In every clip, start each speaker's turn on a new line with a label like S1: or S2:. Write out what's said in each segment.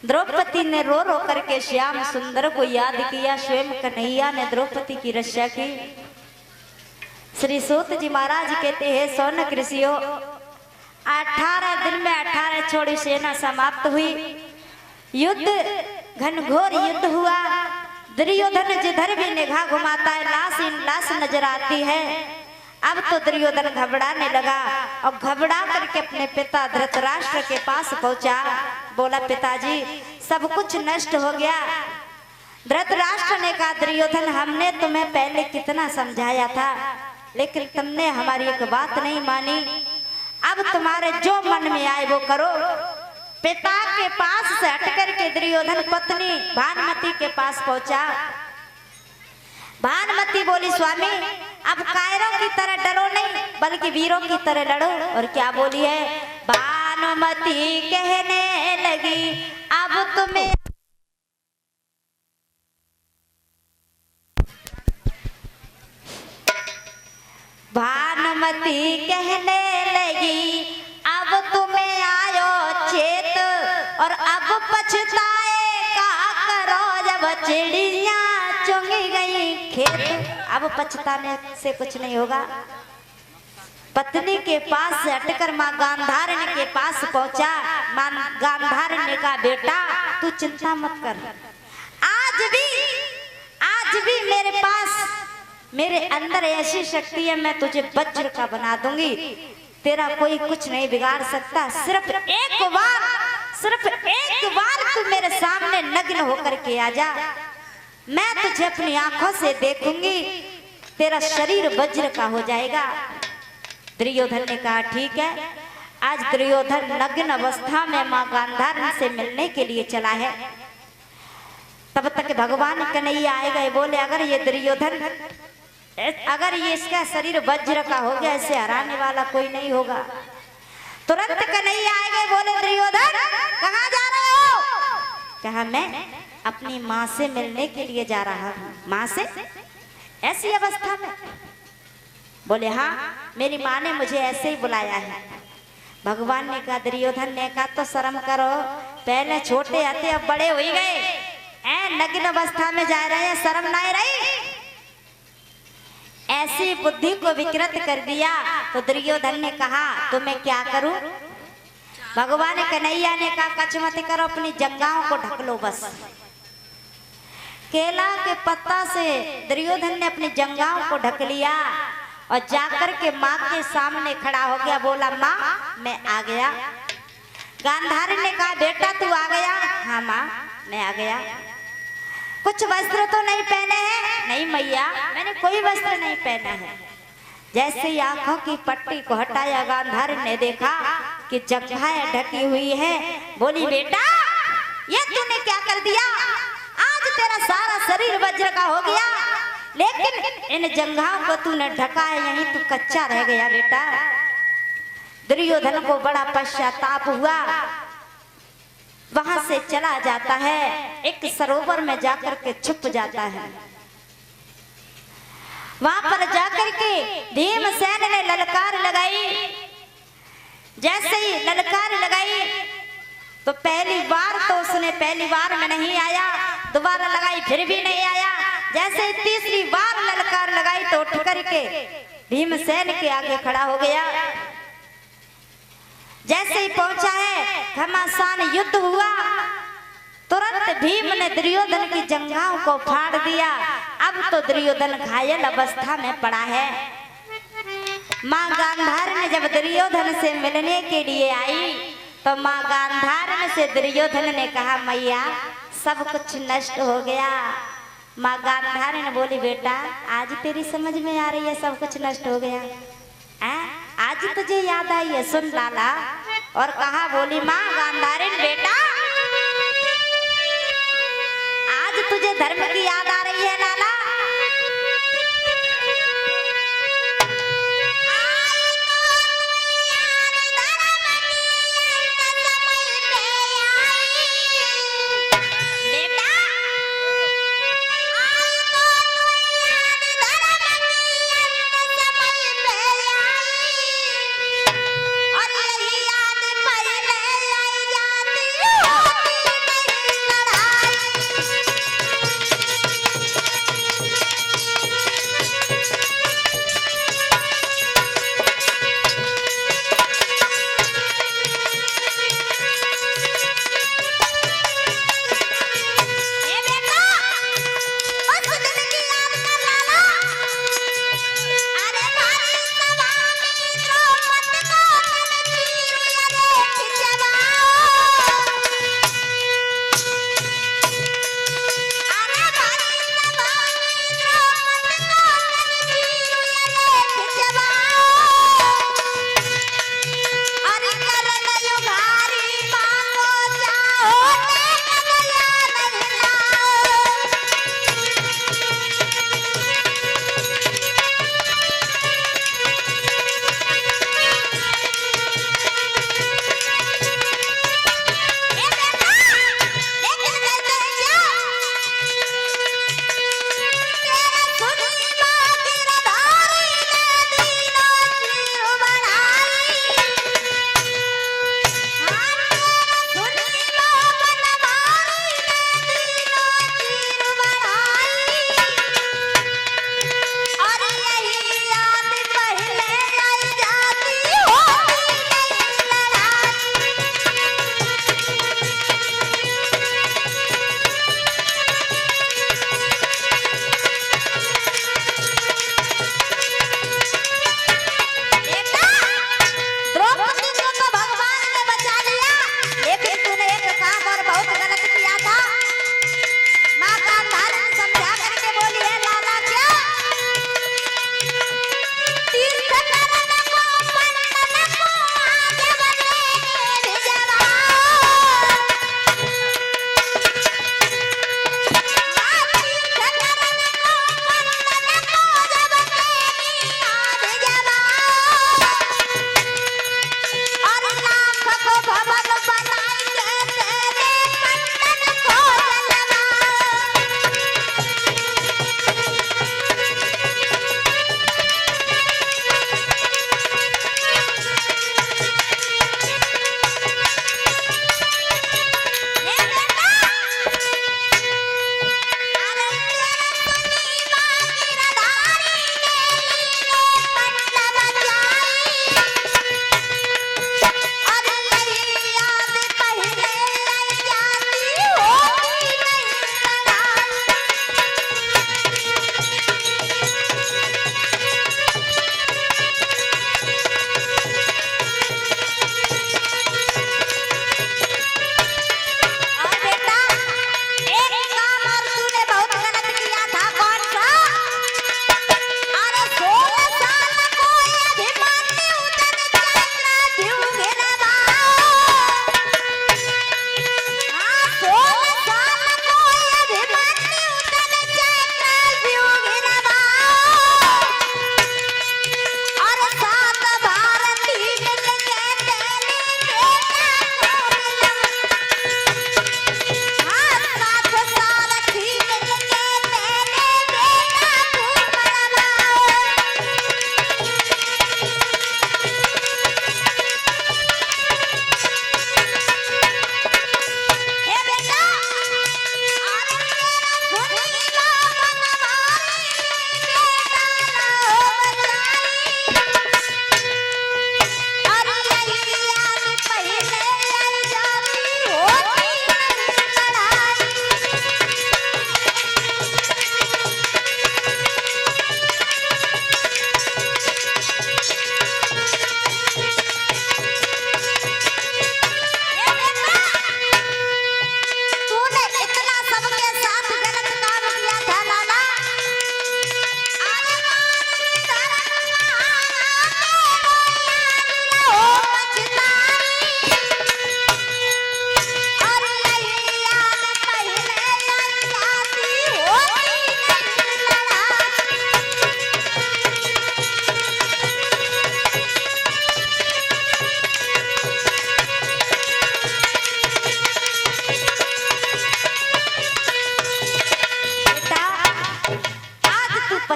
S1: द्रौपदी ने रो रो करके श्याम सुंदर को याद किया। स्वयं कन्हैया ने द्रौपदी की रक्षा की। श्री सूत जी महाराज कहते हैं सौनक ऋषियों 18 दिन में 18 छोड़ी सेना समाप्त हुई। युद्ध घनघोर युद्ध हुआ। दुर्योधन जिधर भी निगाह घुमाता है लाश इन लाश नजर आती है। अब तो दुर्योधन घबराने लगा और घबरा करके अपने पिता धृतराष्ट्र के पास पहुंचा। बोला पिताजी सब कुछ नष्ट हो गया। धृतराष्ट्र ने कहा दुर्योधन हमने तुम्हें पहले कितना समझाया था लेकिन तुमने हमारी एक बात नहीं मानी। अब तुम्हारे जो मन में आए वो करो। पिता के पास से हट करके दुर्योधन पत्नी भानुमति के पास पहुंचा। भानुमति बोली स्वामी अब कायरों की तरह डरो नहीं बल्कि वीरों की तरह लड़ो। और क्या बोली है भानुमति कहने लगी अब तुम्हें भानुमति कहने लगी अब तुम्हें आयो चेत और अब पछताए का करो जब चिड़िया चुंग गई खेत। अब पछताने से कुछ नहीं होगा। पत्नी के पास से हटकर मां गांधारनी के पास पहुंचा। मां गांधारनी का बेटा तू चिंता मत कर। आज भी मेरे पास मेरे अंदर ऐसी शक्ति है मैं तुझे वज्र का बना दूंगी। तेरा कोई कुछ नहीं बिगाड़ सकता। सिर्फ एक बार तू मेरे सामने नग्न होकर के आ जा। मैं तुझे अपनी आंखों से देखूंगी। तेरा शरीर वज्र का हो जाएगा। दुर्योधन ने कहा ठीक है। आज दुर्योधन नग्न अवस्था में मां गांधार से मिलने के लिए चला है। तब तक भगवान कन्हैया आए गए। बोले अगर ये दुर्योधन अगर ये इसका शरीर वज्र का हो गया इसे हराने वाला कोई नहीं होगा। तुरंत कन्हैया आए गए। बोले दुर्योधन कहाँ जा रहे हो? कहा मैं अपनी माँ से मिलने के लिए जा रहा हूँ। माँ से ऐसी अवस्था में? बोले हाँ मेरी माँ ने मुझे ऐसे ही बुलाया है। भगवान ने कहा दुर्योधन ने कहा तो शर्म करो। पहले छोटे आते अब बड़े हो ही गए। नग्न अवस्था में जा रहे हैं शर्म नहीं रही। ऐसी बुद्धि को विकृत कर दिया। तो दुर्योधन ने कहा तो मैं क्या करूं? भगवान कन्हैया ने कहा कछ मत करो अपनी जंघाओं को ढक लो बस। केला के पत्ता से दुर्योधन ने अपनी जंघाओं को ढक लिया और जाकर के माँ के सामने खड़ा हो गया। बोला माँ मैं आ गया। गांधारी ने कहा बेटा तू आ गया? हाँ माँ मैं आ गया। कुछ वस्त्र तो नहीं पहने हैं? नहीं मैया मैंने कोई वस्त्र नहीं पहना है। जैसे ही आंखों की पट्टी को हटाया गांधारी ने देखा कि जंघाएं ढकी हुई है। बोली बेटा ये तूने क्या कर दिया? आज तेरा सारा शरीर वज्र का हो गया लेकिन इन जंघाओं को तूने ढका है यहीं तू कच्चा रह गया बेटा। दुर्योधन को बड़ा पश्चाताप हुआ। वहां से चला जाता है। एक सरोवर में जाकर के छुप जाता है। वहां पर जाकर के भीमसेन ने ललकार लगाई। जैसे ही ललकार लगाई तो पहली बार में नहीं आया। दोबारा लगाई फिर भी नहीं आया। जैसे ही तीसरी बार ललकार लगाई तो उठ करके भीमसेन के आगे खड़ा हो गया। जैसे ही पहुंचा है घमासान युद्ध हुआ। तुरंत भीम ने दुर्योधन की जंघाओं को फाड़ दिया। अब तो दुर्योधन घायल अवस्था में पड़ा है। मां गांधार ने जब दुर्योधन से मिलने के लिए आई तो मां गांधार से दुर्योधन ने कहा मैया सब कुछ नष्ट हो गया। मां गांधार ने बोली बेटा आज तेरी समझ में आ रही है सब कुछ नष्ट हो गया। आज तुझे याद आई है? सुन लाला। और कहा बोली मां गांधारिन बेटा आज तुझे धर्म की याद आ रही है लाला?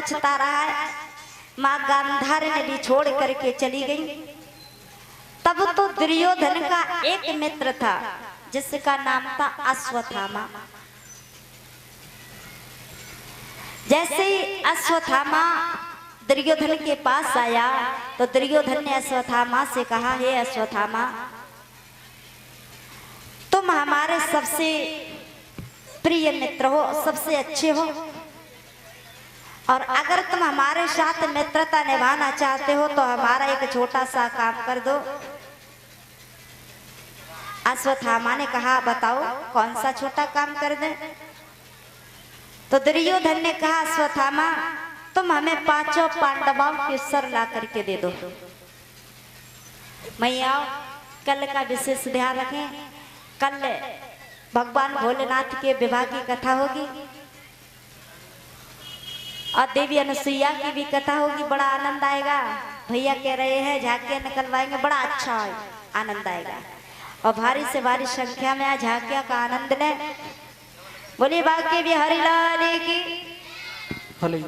S1: पछता रहा है। माँ गांधार ने भी छोड़ करके चली गई। तब तो दुर्योधन का एक मित्र था जिसका नाम था अश्वत्थामा। जैसे ही अश्वत्थामा दुर्योधन के पास आया तो दुर्योधन ने अश्वत्थामा से कहा, हे अश्वत्थामा, तुम हमारे सबसे प्रिय मित्र हो, सबसे अच्छे हो, और अगर तुम हमारे साथ मित्रता निभाना चाहते हो तो हमारा एक छोटा सा काम कर दो। अश्वत्थामा ने कहा, बताओ कौन सा छोटा काम कर दे। तो दुर्योधन ने कहा, अश्वत्थामा, तुम हमें 5 पांडवों के सर ला करके दे दो। मैया कल का विशेष ध्यान रखें, कल भगवान भोलेनाथ के विवाह की कथा होगी और देवी अनुसुईया की भी कथा होगी। बड़ा आनंद आएगा। भैया कह रहे हैं झांकियां निकलवाएंगे, बड़ा अच्छा आनंद आएगा और भारी से भारी संख्या में आज झांकियां का आनंद लें। बोलिए बाकी बिहारी लाल की।
S2: हले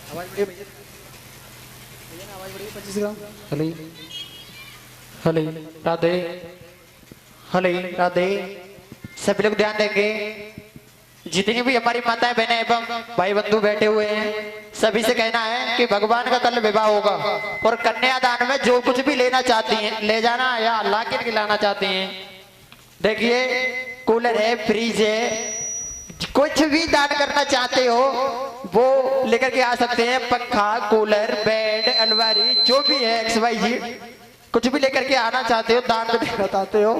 S2: आवाज बढ़िया भैया, आवाज बढ़िया 25 ग्राम। हले हले राधे, हले राधे। सभी लोग ध्यान देंगे, जितनी भी हमारी माताएं बहनें एवं भाई बंधु बैठे हुए हैं, सभी से कहना है कि भगवान का कल विवाह होगा और कन्यादान में जो कुछ भी लेना चाहती हैं ले जाना या ला के लाना चाहती हैं। देखिए कूलर है, फ्रिज है, कुछ भी दान करना चाहते हो वो लेकर के आ सकते हैं। पंखा, कूलर, बेड, अलमारी, जो भी है XYZ, कुछ भी लेकर के आना चाहते हो, दान में देना चाहते हो,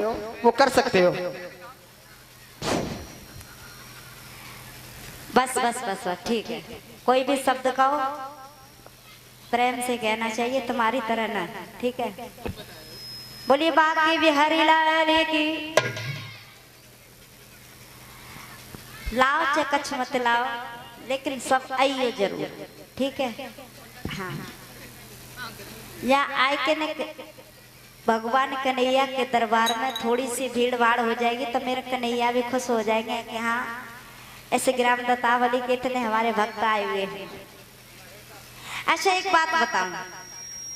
S2: वो कर सकते हो।
S1: बस बस बस बस ठीक है। कोई भी शब्द कहो प्रेम से कहना चाहिए, तुम्हारी तरह ना, ठीक है। बोलिए बाकी बिहारी लाल की। लाओ चाहे कछ मत लाओ, लेकिन सब आइए जरूर, ठीक है। हाँ, या आए के न भगवान कन्हैया के दरबार में थोड़ी सी भीड़ भाड़ हो जाएगी तो मेरे कन्हैया भी खुश हो जाएंगे कि हाँ ऐसे ग्राम दत्तावली के इतने हमारे भक्त आए हुए हैं। अच्छा एक बात बताऊं,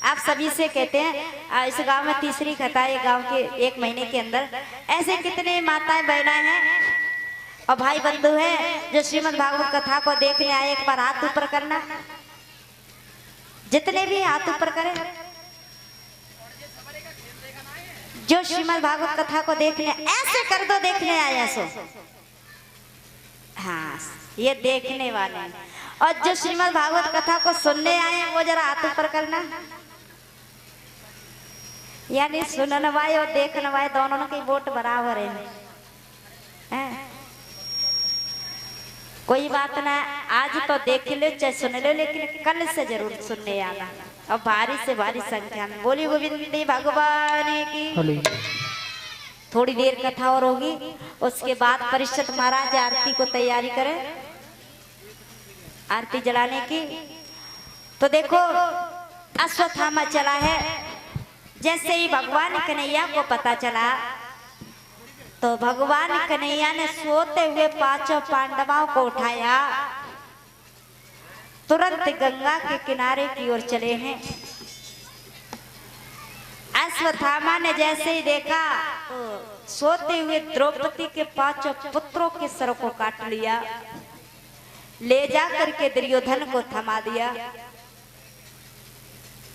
S1: आप सभी से कहते हैं इस गांव में तीसरी कथा है, गांव के 1 महीने के अंदर ऐसे कितने माताएं बहनाएं हैं और भाई बंधु हैं जो श्रीमद् भागवत कथा को देखने आए। एक बार हाथ ऊपर करना, जितने भी हाथ ऊपर करें जो श्रीमद् भागवत कथा को देखने, ऐसे कर दो देखने आए ऐसो। हाँ ये देखने वाले हैं, और जो श्रीमद् भागवत कथा को सुनने आए हैं वो जरा हाथ ऊपर करना। यानी सुनने वाले और देखने वाले दोनों की वोट बराबर है। कोई बात ना, आज तो देख लो चाहे सुन लो, लेकिन कल से जरूर सुनने आना और भारी से भारी संख्या में। बोली गोविंद भगवान की। थोड़ी देर कथा और होगी, उसके बाद परिषद महाराज आरती को तैयारी करें, आरती जलाने की। तो देखो अश्वत्थामा चला है। जैसे ही भगवान कन्हैया को पता चला तो भगवान कन्हैया ने सोते हुए 5 पांडवों को उठाया, तुरंत गंगा के किनारे की ओर चले हैं। अश्वत्थामा ने जैसे ही देखा तो सोते हुए द्रौपदी के 5 पुत्रों के सर को काट लिया, ले जा करके दुर्योधन को थमा दिया।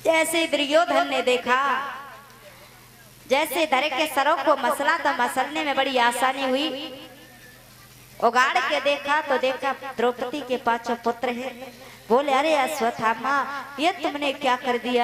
S1: जैसे दुर्योधन ने देखा, जैसे धरे के सरों को मसला तो मसलने में बड़ी आसानी हुई। उगाड़ के देखा तो देखा द्रौपदी के 5 पुत्र हैं। बोले अरे अश्वत्थामा ये तुमने क्या कर दिया।